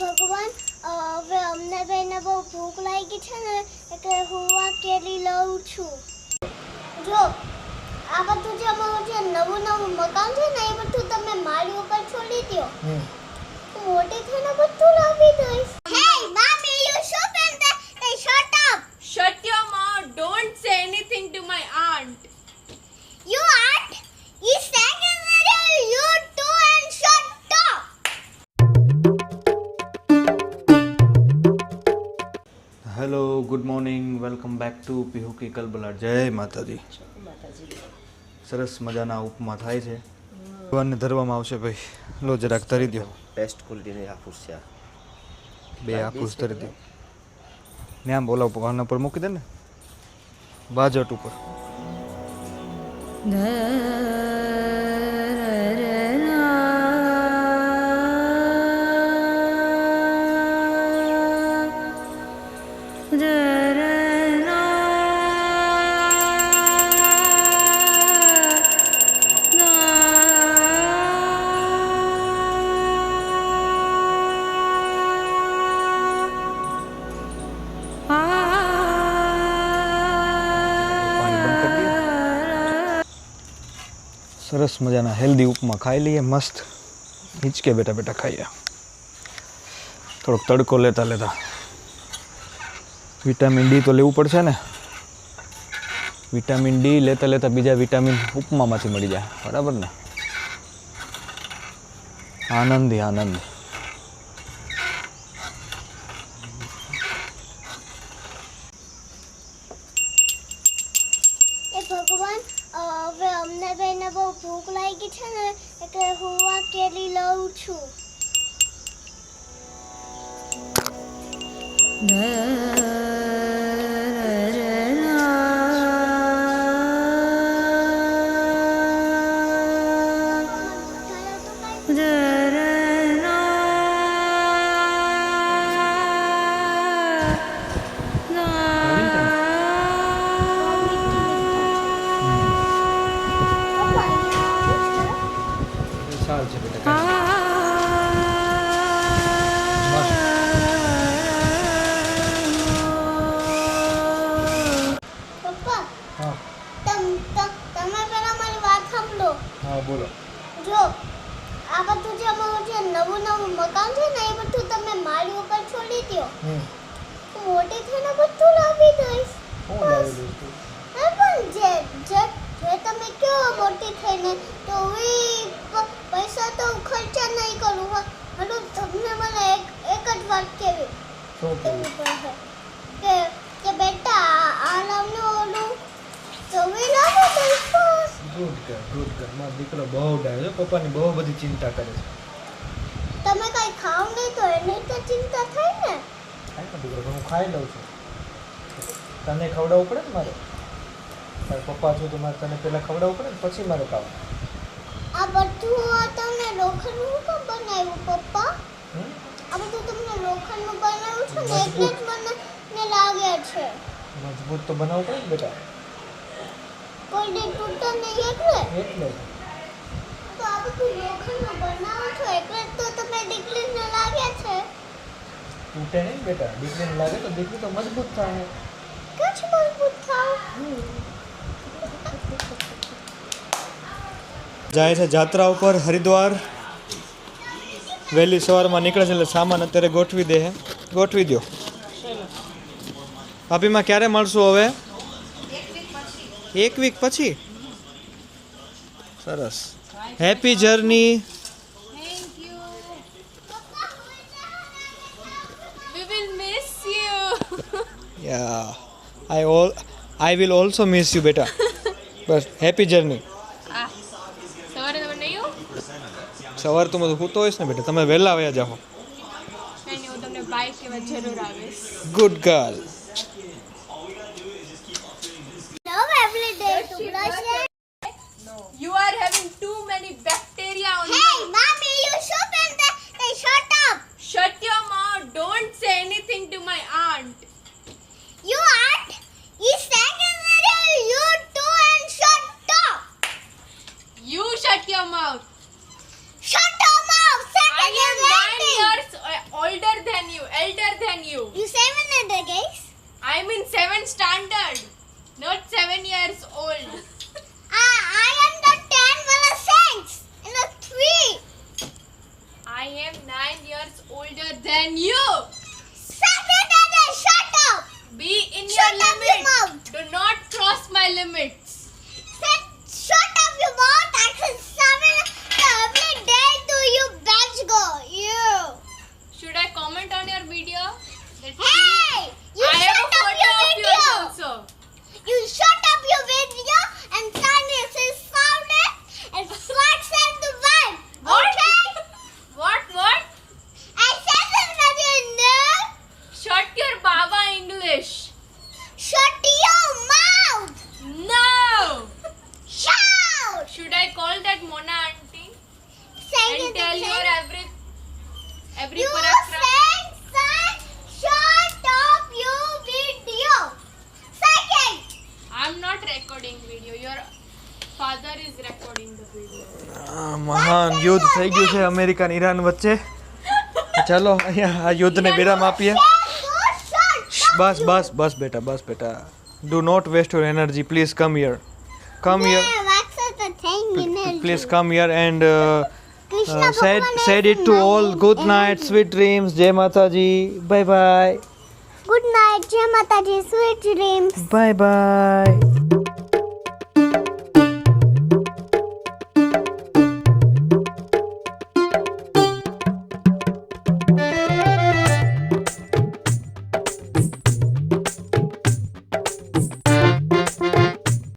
ભગવાન હવે અમને બેને બહુ ભૂખ લાગી છે ને એટલે હું આ કેરી લઉં છું. જો આ બધું જે અમારું જે નવું મકાન છે ને એ બધું તમે મારી ઉપર છોડી દો. હું મોટી થઈને બધું લાવી દઈશ. હે mummy you stupid, they shut up. Shut your mouth. Don't say anything to my aunt. You aunt is secondary, you too, and shut up. Hello good morning welcome back to પીહુકી કલબલા. જય માતાજી. સરસ મજાના ઉપમા થાય છે. ભગવાનને ધરવામાં આવશે ભાઈ. લો જરાક ધરી દો. બેસ્ટ ક્વોલિટીની હાફૂસ છે. બે હાફૂસ ધરી દો. ને આમ બોલાવ આના પર મૂકી દે ને બાજટ ઉપર. સરસ મજાના હેલ્ધી ઉપમા ખાઈ લઈએ. મસ્ત હિંચકે બેઠા બેઠા ખાઈએ. થોડોક તડકો લેતા લેતા. વિટામિન ડી તો લેવું પડશે ને. વિટામિન ડી લેતા લેતા બીજા વિટામિન ઉપમામાંથી મળી જાય. બરાબર ને. આનંદી આનંદ. એ ભગવાન હવે અમને બેને બહુ ભૂખ લાગી છે ને એટલે હું આ કેરી લઉં છું. તમે પહેલા મારી વાત સાંભળો. હા બોલો. જો આ બધું જે અમારું જે નવું મકાન છે ને એ બધું તમે મારી ઉપર છોડી દો. હું મોટી થઈને બધું લાવી દઈશ. પણ જે તમે કહો મોટી થઈને તો પૈસા તો ખર્ચા નહીં કરું. હલો તમને મને એક જ વાત કહેવી કે બેટા આ લાવને ઓલું તમે લાવો દઈશ બસ. ગુડ ગર મારો દીકરો બહુ ડાયો છે. પપ્પાની બહુ બધી ચિંતા કરે છે. તમે કઈ ખાવ નહીં તો એની તો ચિંતા થાય ને. ખાય ને દીકરો હું ખાઈ લઉં છું. તને ખવડાવવું પડે ને મારે. તારા પપ્પા છું તો મારે તને પહેલાં ખવડાવવું પડે ને પછી મારે ખાવું. આ બધું તમને લોખંડનું કેમ બનાવ્યું પપ્પા? આ બધું તમને લોખંડનું બનાવ્યું છે ને એટલે જ મને લાગે છે. મજબૂત તો બનાવવું પડે ને બેટા. કોઈ દી તૂટે નહીં એટલે એટલે તો આ બધું લોખંડનું બનાવો છો એટલે જ તો તમે દીકરીને લાગે છે. તૂટે નહીં બેટા. દીકરીને લાગે તો દીકરી તો મજબૂત થાય. કચ્છ મજબૂત થાવ. જાય છે જાત્રા ઉપર હરિદ્વાર. વહેલી સવારમાં નીકળે છે એટલે સામાન અત્યારે ગોઠવી દો. ભાભીમાં ક્યારે મળશું હવે? 1 વીક પછી. સરસ. Happy journey. Thank you. We will miss you. Yeah I will also miss you બેટા. બસ હેપી જર્ની. સવારે તમે નહીં હો? સવાર તો હું તો હોઈશ ને બેટા. તમે વહેલા આવ્યા જાઓ. નહીં નહીં, હું તમને બાય કહેવા જરૂર આવીશ. Good girl. Love every day to brush. You are having too many bacteria on Hey you. mommy you stupid, they shut up. Shut your mouth. Don't say anything to my aunt. You aunt is secondary, you too, and shut up. You shut your mouth. Shut up, mouth. I am 9 years older than you. You 700, guys. I'm in 7th standard, not 7 years old. I am the 10 wala cents in the 3. I am 9 years older than you. Shut up. Be in Shut your up your limit. mouth. Do not cross my limits. Shut up your mouth. I can summon every day to you, bitch go. You. Should I comment on your video? That Hey! You I have a shut up photo your of video. yours also. You shut up your video and sign it is sounded and flags at the vibe. What? Okay? What? I said this video no. Shut your Baba English. Shut your mouth. No. Shout. Should I call that Mona auntie Saying and tell your every you paragraph? saying son, shut up your video. Second. I'm not recording video. Your father is recording the video. મહાન યુદ્ધ થઈ ગયું છે America અને Iran વચ્ચે. ચાલો અહીંયા આ યુદ્ધને વિરામ આપીએ. બસ બેટા. Do not waste your energy. Please come here. Please come here and said it to all. Good night, sweet dreams. Jai Mataji. Bye bye. Good night, Jai Mataji, sweet dreams. Bye bye.